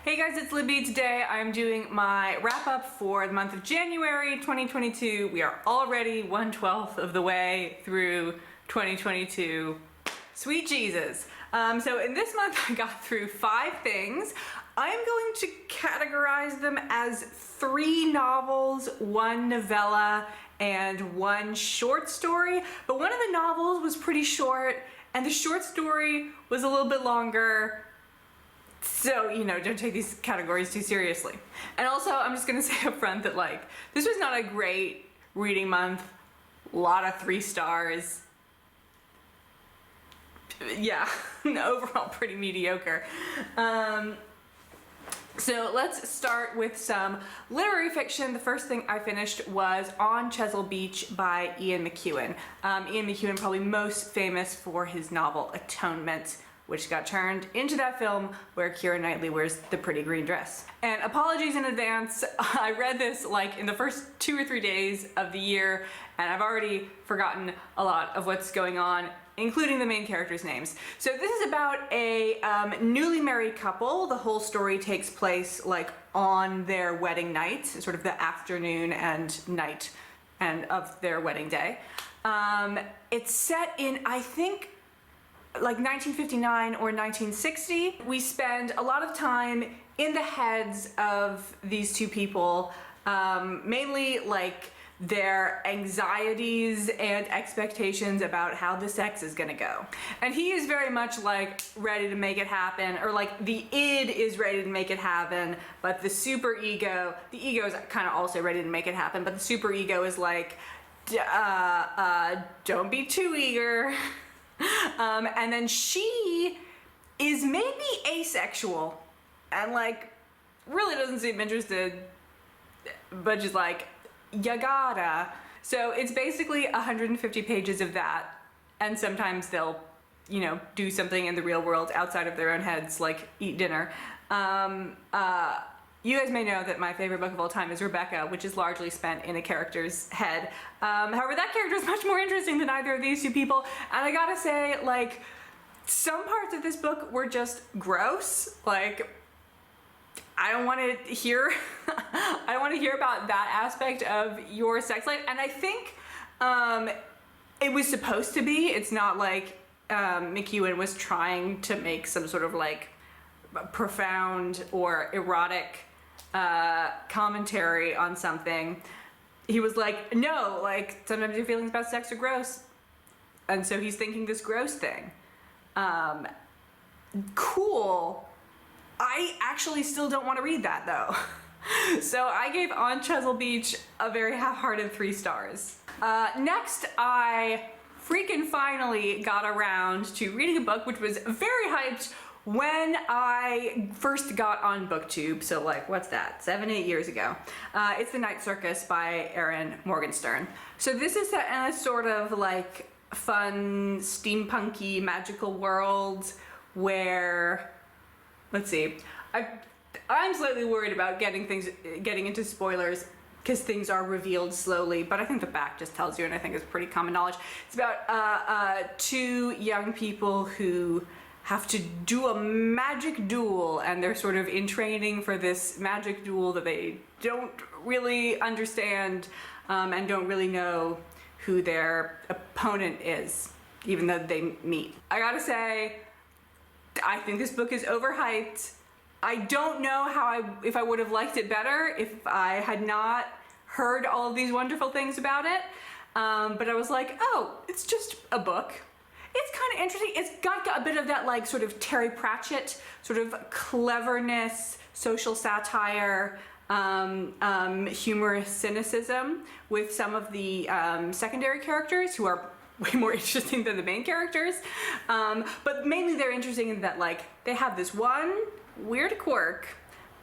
Hey guys, it's Libby. Today I'm doing my wrap up for the month of January 2022. We are already 1/12 of the way through 2022. Sweet Jesus. So in this month I got through 5 things. I'm going to categorize them as 3 novels, 1 novella, and 1 short story. But one of the novels was pretty short and the short story was a little bit longer. So, you know, don't take these categories too seriously. And also, I'm just gonna say up front that, like, this was not a great reading month. A lot of 3 stars. Yeah, overall pretty mediocre. So let's start with some literary fiction. The first thing I finished was On Chesil Beach by Ian McEwan. Ian McEwan, probably most famous for his novel Atonement, which got turned into that film where Keira Knightley wears the pretty green dress. And apologies in advance, I read this like in the first 2 or 3 days of the year, and I've already forgotten a lot of what's going on, including the main characters' names. So this is about a newly married couple. The whole story takes place like on their wedding night, sort of the afternoon and night and of their wedding day. It's set in, I think, like 1959 or 1960. We spend a lot of time in the heads of these 2 people, mainly like their anxieties and expectations about how the sex is gonna go. And he is very much like ready to make it happen, or like the id is ready to make it happen, but the super ego, the ego is kind of also ready to make it happen, but the super ego is like, don't be too eager. And then she is maybe asexual and like really doesn't seem interested, but just like, you gotta. So it's basically 150 pages of that, and sometimes they'll, you know, do something in the real world outside of their own heads, like eat dinner. You guys may know that my favorite book of all time is Rebecca, which is largely spent in a character's head. However, that character is much more interesting than either of these 2 people, and I gotta say, like, some parts of this book were just gross. Like, I don't want to hear I don't want to hear about that aspect of your sex life, and I think it was supposed to be. It's not like McEwan was trying to make some sort of like profound or erotic commentary on something. He was like, no, like sometimes your feelings about sex are gross, and so he's thinking this gross thing. Cool. I actually still don't want to read that though. So I gave On Chesil Beach a very half-hearted 3 stars. Next, I freaking finally got around to reading a book which was very hyped when I first got on BookTube. So like, what's that, 7-8 years ago. It's The Night Circus by Erin Morgenstern. So this is set in a sort of like fun, steampunky, magical world where, let's see, I'm slightly worried about getting into spoilers because things are revealed slowly, but I think the back just tells you, and I think it's pretty common knowledge. It's about 2 young people who have to do a magic duel, and they're sort of in training for this magic duel that they don't really understand, and don't really know who their opponent is, even though they meet. I gotta say, I think this book is overhyped. I don't know if I would have liked it better if I had not heard all of these wonderful things about it. But I was like, oh, it's just a book. It's kind of interesting. It's got a bit of that like sort of Terry Pratchett sort of cleverness, social satire, humorous cynicism with some of the secondary characters who are way more interesting than the main characters. But mainly they're interesting in that like they have this one weird quirk.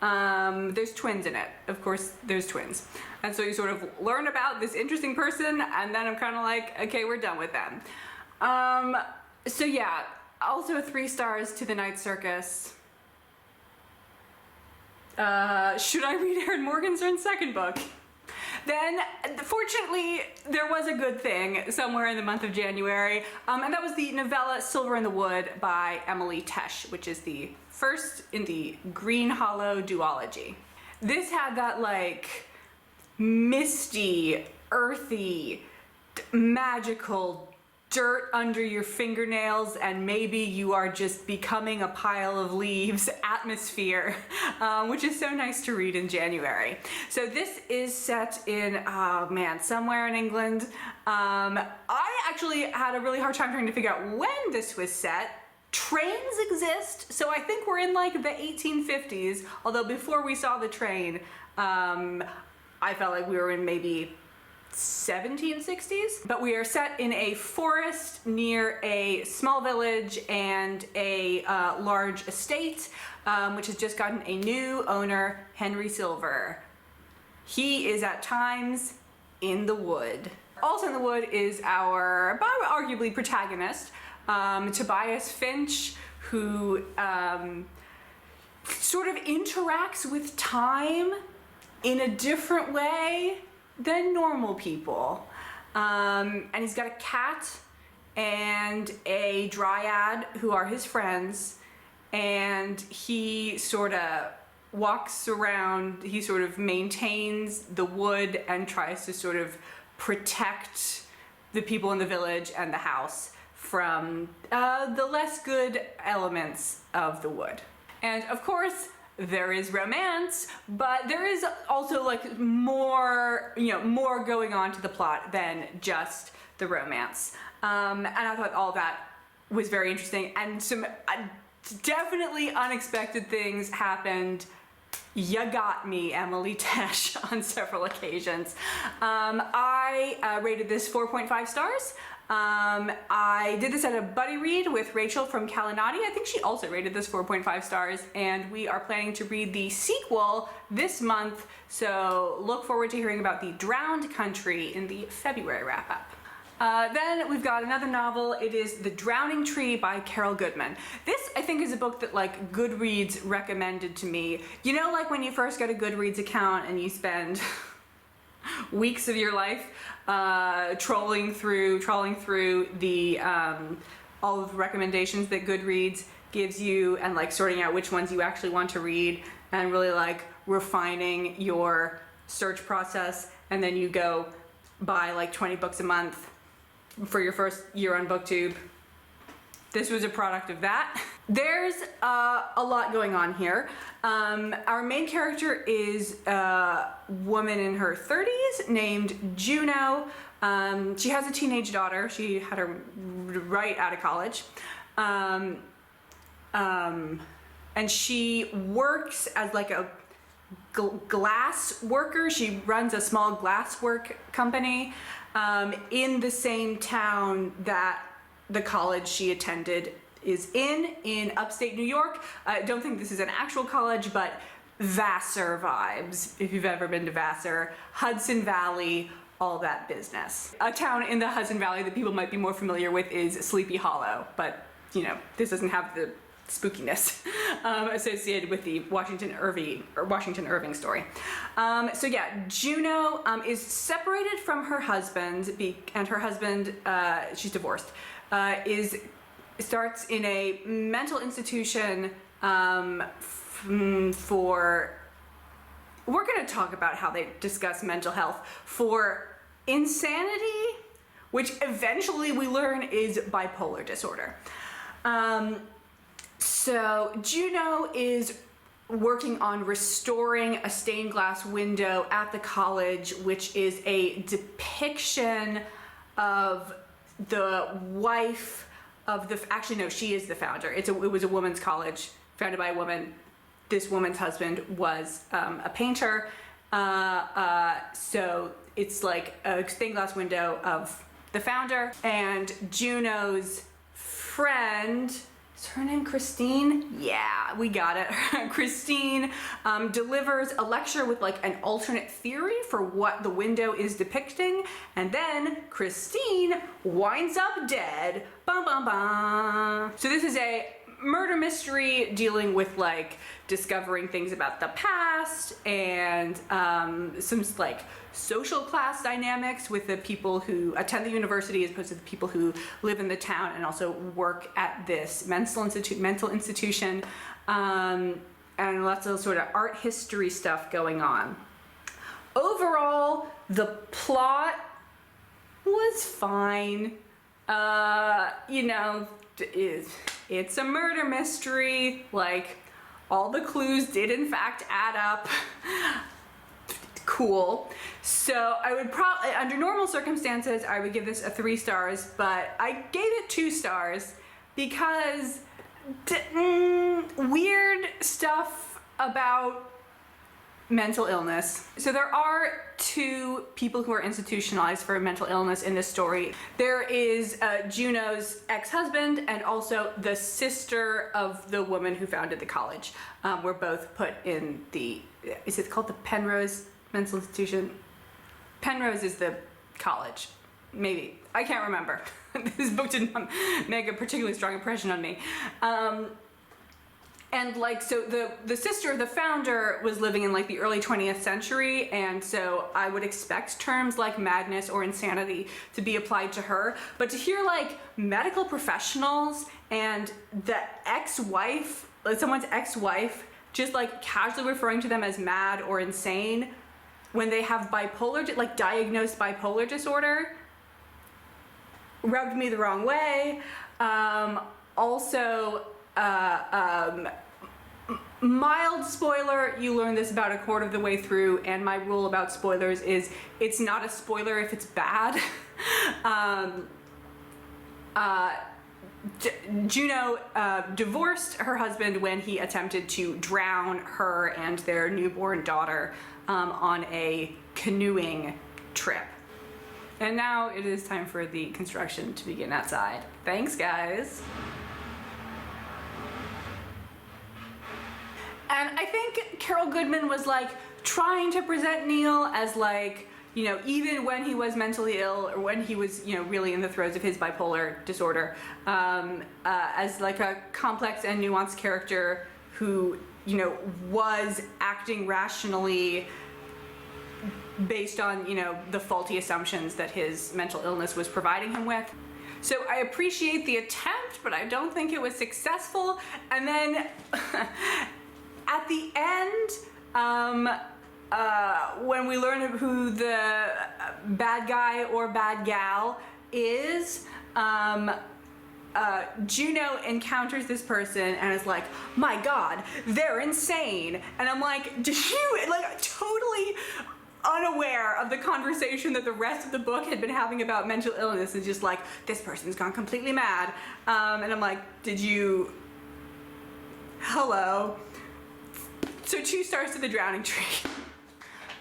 There's twins in it. Of course, there's twins. And so you sort of learn about this interesting person, and then I'm kind of like, okay, we're done with them. So yeah, also 3 stars to The Night Circus. Should I read Erin Morgenstern's second book? Then, fortunately, there was a good thing somewhere in the month of January, and that was the novella Silver in the Wood by Emily Tesh, which is the first in the Green Hollow duology. This had that like misty, earthy, magical dirt under your fingernails and maybe you are just becoming a pile of leaves atmosphere, which is so nice to read in January. So this is set in, oh man, somewhere in England. I actually had a really hard time trying to figure out when this was set. Trains exist, so I think we're in like the 1850s, although before we saw the train, I felt like we were in maybe 1760s, but we are set in a forest near a small village and a large estate, which has just gotten a new owner, Henry Silver. He is at times in the wood. Also in the wood is our arguably protagonist, Tobias Finch, who sort of interacts with time in a different way than normal people. And he's got a cat and a dryad who are his friends, and he sort of walks around, he sort of maintains the wood and tries to sort of protect the people in the village and the house from the less good elements of the wood. And of course, there is romance, but there is also like more, more going on to the plot than just the romance. And I thought all that was very interesting, and some definitely unexpected things happened. You got me, Emily Tesh, on several occasions. I rated this 4.5 stars. I did this at a buddy read with Rachel from Kalinati. I think she also rated this 4.5 stars, and we are planning to read the sequel this month, so look forward to hearing about the Drowned Country in the February wrap-up. Then we've got another novel. It is The Drowning Tree by Carol Goodman. This, I think, is a book that like Goodreads recommended to me. You know, like when you first get a Goodreads account and you spend weeks of your life trawling through the all of the recommendations that Goodreads gives you and like sorting out which ones you actually want to read and really like refining your search process, and then you go buy like 20 books a month for your first year on BookTube. This was a product of that. There's a lot going on here. Our main character is a woman in her 30s named Juno. She has a teenage daughter. She had her right out of college. And she works as like a glass worker. She runs a small glasswork company in the same town that the college she attended is in upstate New York. I don't think this is an actual college, but Vassar vibes, if you've ever been to Vassar. Hudson Valley, all that business. A town in the Hudson Valley that people might be more familiar with is Sleepy Hollow, but this doesn't have the spookiness associated with the Washington Irving story. So yeah, Juno is separated from her husband, and her husband, she's divorced, starts in a mental institution for, we're going to talk about how they discuss mental health, for insanity, which eventually we learn is bipolar disorder. So Juno is working on restoring a stained glass window at the college, which is a depiction of the wife of the, actually no, she is the founder. It was a woman's college founded by a woman. This woman's husband was a painter. So it's like a stained glass window of the founder, and Juno's friend, is her name Christine? Yeah, we got it. Christine delivers a lecture with like an alternate theory for what the window is depicting, and then Christine winds up dead. Bum bum bum. So this is a murder mystery dealing with like discovering things about the past and some like social class dynamics with the people who attend the university as opposed to the people who live in the town and also work at this mental institution, and lots of sort of art history stuff going on. Overall, the plot was fine. You know, it's a murder mystery. Like, all the clues did in fact add up. Cool. So I would probably, under normal circumstances, I would give this a 3 stars, but I gave it 2 stars because weird stuff about mental illness. So there are 2 people who are institutionalized for mental illness in this story. There is Juno's ex-husband and also the sister of the woman who founded the college. Were both put in the, is it called the Penrose Mental Institution? Penrose is the college. Maybe. I can't remember. This book didn't make a particularly strong impression on me. And like, so the sister of the founder was living in like the early 20th century, and so I would expect terms like madness or insanity to be applied to her. But to hear like medical professionals and the ex-wife, like someone's ex-wife, just like casually referring to them as mad or insane when they have bipolar, like diagnosed bipolar disorder, rubbed me the wrong way. Also, mild spoiler, you learn this about a quarter of the way through, and my rule about spoilers is it's not a spoiler if it's bad. Juno divorced her husband when he attempted to drown her and their newborn daughter on a canoeing trip. And now it is time for the construction to begin outside. Thanks, guys. And I think Carol Goodman was like trying to present Neil as like, you know, even when he was mentally ill or when he was, you know, really in the throes of his bipolar disorder, as like a complex and nuanced character who, you know, was acting rationally based on, you know, the faulty assumptions that his mental illness was providing him with. So I appreciate the attempt, but I don't think it was successful. And then at the end, when we learn who the bad guy or bad gal is, Juno encounters this person and is like, my God, they're insane. And I'm like, did you, like, totally unaware of the conversation that the rest of the book had been having about mental illness, and just like, this person's gone completely mad. And I'm like, did you, hello. So 2 stars to the drowning tree.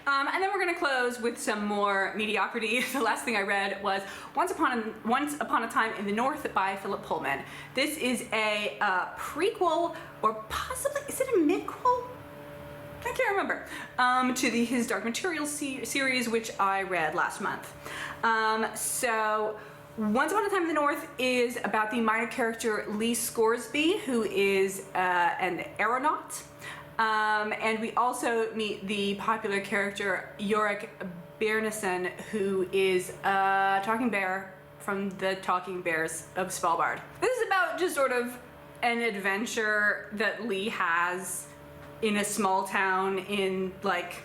And then we're gonna close with some more mediocrity. The last thing I read was Once Upon a Time in the North by Philip Pullman. This is a prequel, or possibly, is it a midquel? I can't remember. To his Dark Materials series, which I read last month. So Once Upon a Time in the North is about the minor character Lee Scoresby, who is an aeronaut. And we also meet the popular character Yorick Bjarnason, who is a talking bear from the Talking Bears of Svalbard. This is about just sort of an adventure that Lee has in a small town in like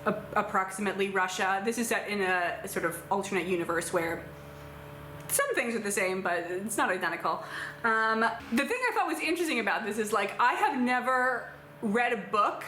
approximately Russia. This is set in a sort of alternate universe where some things are the same, but it's not identical. The thing I thought was interesting about this is like, I have never read a book,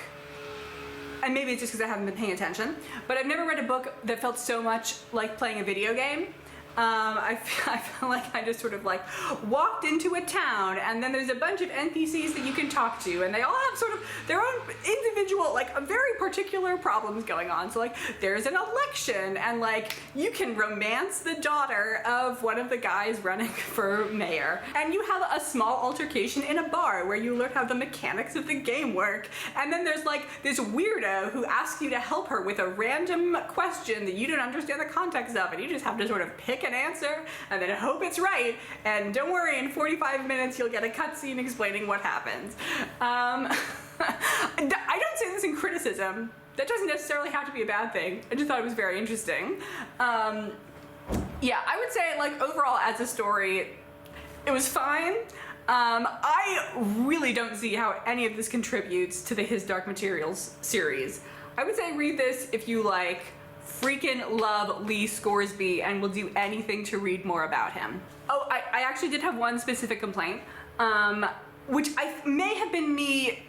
and maybe it's just because I haven't been paying attention, but I've never read a book that felt so much like playing a video game. I feel like I just sort of like walked into a town, and then there's a bunch of NPCs that you can talk to, and they all have sort of their own individual, like very particular problems going on. So like there's an election, and like you can romance the daughter of one of the guys running for mayor, and you have a small altercation in a bar where you learn how the mechanics of the game work, and then there's like this weirdo who asks you to help her with a random question that you don't understand the context of, and you just have to sort of pick pick an answer and then hope it's right. And don't worry, in 45 minutes you'll get a cutscene explaining what happens. I don't say this in criticism. That doesn't necessarily have to be a bad thing. I just thought it was very interesting. Yeah, I would say, like, overall as a story, it was fine. I really don't see how any of this contributes to the His Dark Materials series. I would say read this if you, like, freaking love Lee Scoresby and will do anything to read more about him. Oh, I actually did have one specific complaint, which may have been me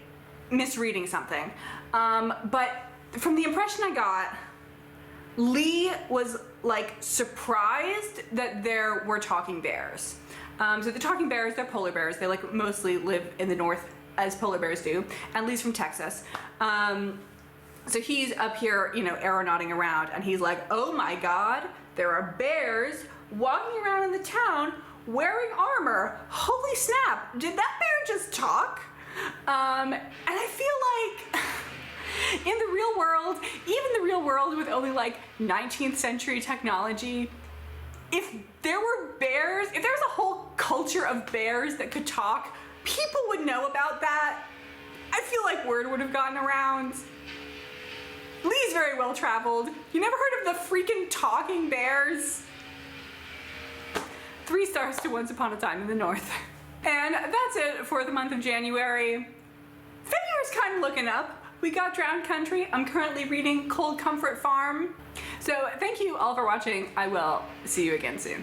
misreading something. But from the impression I got, Lee was, like, surprised that there were talking bears. So the talking bears, they're polar bears. They, like, mostly live in the north, as polar bears do, and Lee's from Texas. So he's up here, you know, aeronauting around, and he's like, oh my god, there are bears walking around in the town wearing armor. Holy snap, did that bear just talk? And I feel like in the real world, even the real world with only, like, 19th century technology, if there were bears, if there was a whole culture of bears that could talk, people would know about that. I feel like word would have gotten around. Lee's very well traveled. You never heard of the freaking talking bears? 3 stars to Once Upon a Time in the North. And that's it for the month of January. February's kind of looking up. We got Drowned Country. I'm currently reading Cold Comfort Farm. So thank you all for watching. I will see you again soon.